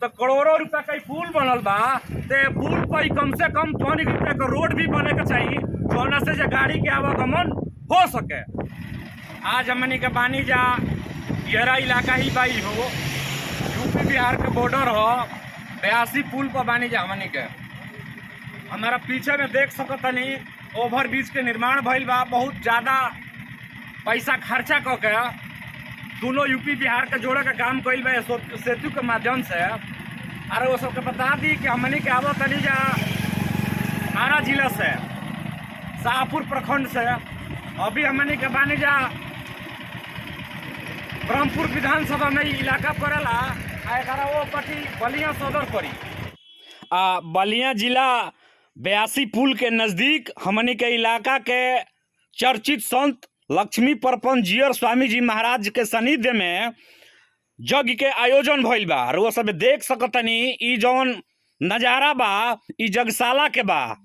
तो करोड़ों रुपया का पुल बनल बा, ते पुल पर कम से कम 20 रुपया का रोड भी बने के चाहिए, जोना से जो गाड़ी के आवागमन हो सके। आज हमनी के बानी जा यहरा इलाका ही बाई हो, यूपी बिहार के बॉर्डर हो, 82 पुल पर बानी जा हमनी के। हमारा पीछे में देख सकतनी ओवर ब्रिज के निर्माण भइल बा, बहुत ज्यादा पैसा खर्चा करके दोनों यूपी बिहार के जोड़े का काम कइल बा सेतु के माध्यम से। अरे वो सबके बता दी कि हमनी के आवत तनी जा आरा जिला से, शाहपुर प्रखंड से। अभी हमनी के बानी जा ब्रह्मपुर विधानसभा में इलाका पड़ेला, वो पट्टी बलिया सदर पड़ी। बलिया जिला 82 पुल के नज़दीक हमनी के इलाका के चर्चित संत लक्ष्मी परपन जियर स्वामी जी महाराज के सानिध्य में यज्ञ के आयोजन भइल बा। वो सब देख सकतनी ई जौन नजारा बा ई यज्ञशाला के बा।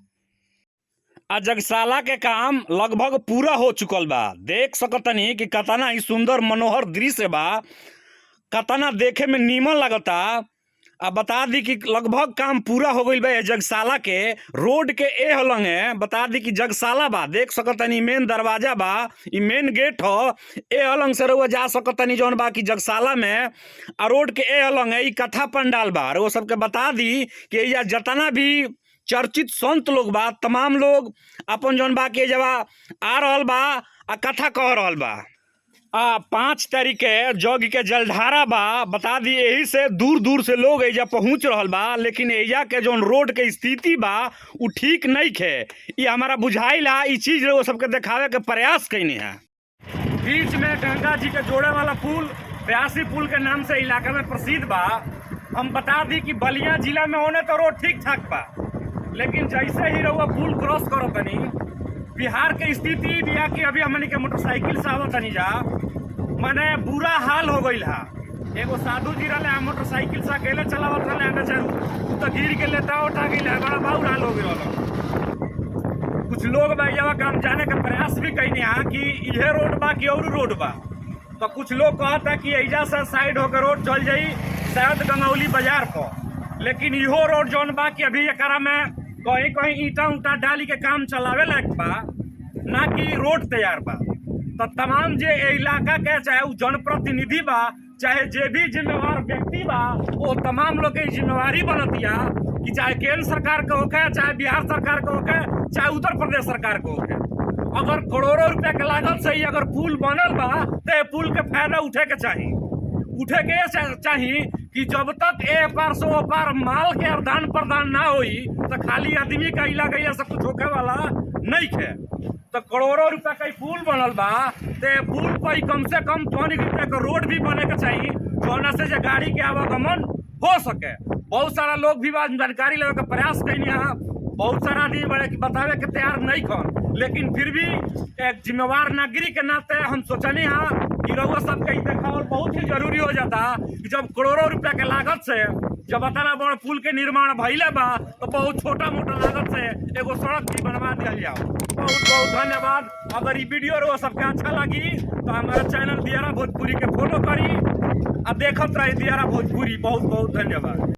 यज्ञशाला के काम लगभग पूरा हो चुकल बा। देख सकतनी कि कतना ही सुंदर मनोहर दृश्य बा, कतना देखे में नीमन लगता। अब बता दी कि लगभग काम पूरा हो गई बा। यज्ञशाला के रोड के ए हलंग है, बता दी कि यज्ञशाला बा। देख सकतनी मेन दरवाजा बा, ई मेन गेट हो। ए हलंग से रउआ जा सकतनी जौन बा कि यज्ञशाला में। आ रोड के ए हलंग है ई कथा पंडाल बा। वो सबके बता दी कि यह जितना भी चर्चित संत लोग बा, तमाम लोग अपन जौन बा के जब आ रहल बा आ कथा कह रहल बा। 5 तारीख के यज्ञ के जलधारा बा। बता दी यही से दूर दूर से लोग एजा पहुँच रहल बा, लेकिन एजा के जौन रोड के स्थिति बा उ ठीक नहीं खे। ये हमारा बुझाइला ई चीज वो सबके दिखावे के प्रयास कैनी है। बीच में गंगा जी के जोड़े वाला पुल 82 पुल के नाम से इलाका में प्रसिद्ध बा। हम बता दी कि बलिया जिला में होने तो रोड ठीक ठाक बा, लेकिन जैसे ही रउआ पुल क्रॉस करो तनी बिहार के स्थिति बिया कि अभी हमनी के मोटरसाइकिल से आवत तनी जा, माने बुरा हाल हो गई है। एगो साधु जी रहे मोटरसाइकिल से अकेले चलावत रहे, तो गिर के लेता उठा गई, बड़ा बहुत हाल हो गया। कुछ लोग भाई काम जाने का प्रयास भी कैनी है कि यह रोड बा कि और रोड बा। तो कुछ लोग कहता कि एजा से साइड होकर रोड चल जाई शायद गंगौली बाजार पर, लेकिन इहो रोड जौन बा कि अभी एकरा में कहीं कहीं ईटा उटा डाली के काम चलावे लायक बा, ना कि रोड तैयार बा। तो तमाम जे इलाका के चाहे वो जनप्रतिनिधि बा, चाहे जे भी जिम्मेवार व्यक्ति बा, वो तमाम लोग की जिम्मेवारी बनतिया कि चाहे केंद्र सरकार के होके, चाहे बिहार सरकार के होके, चाहे उत्तर प्रदेश सरकार के होके, अगर करोड़ों रुपया के लागत से ही अगर पुल बनल बा तो पुल के फायदा उठे के चाहिए कि जब तक ए पार से ओ पार माल के आदान प्रदान ना होई तो खाली आदमी का इलाका से कुछ होके वाला नहीं खे। तो करोड़ों रुपया का पुल बनल बा, ते पुल पर कम से कम 20 रुपया का रोड भी बने के चाहिए, जोना से जो गाड़ी के आवागमन हो सके। बहुत सारा लोग भी जानकारी लेवे के प्रयास कैनी है, बहुत सारा आदमी बड़े बतावे के तैयार नहीं खन, लेकिन फिर भी एक जिम्मेवार नागरिक के नाते हम सोचनी है कि रउआ सबके देखावल बहुत ही जरूरी हो जाता कि जब करोड़ों रुपया के लागत से जब इतना बड़ा पुल के निर्माण भइले बा तो बहुत छोटा मोटा लागत से एगो सड़क भी बनवा दिया जाओ। बहुत बहुत धन्यवाद। अगर ये वीडियो रउआ सबके अच्छा लगी तो हमारा चैनल दियारा भोजपुरी के फॉलो करी और देखत रही दियारा भोजपुरी। बहुत बहुत धन्यवाद।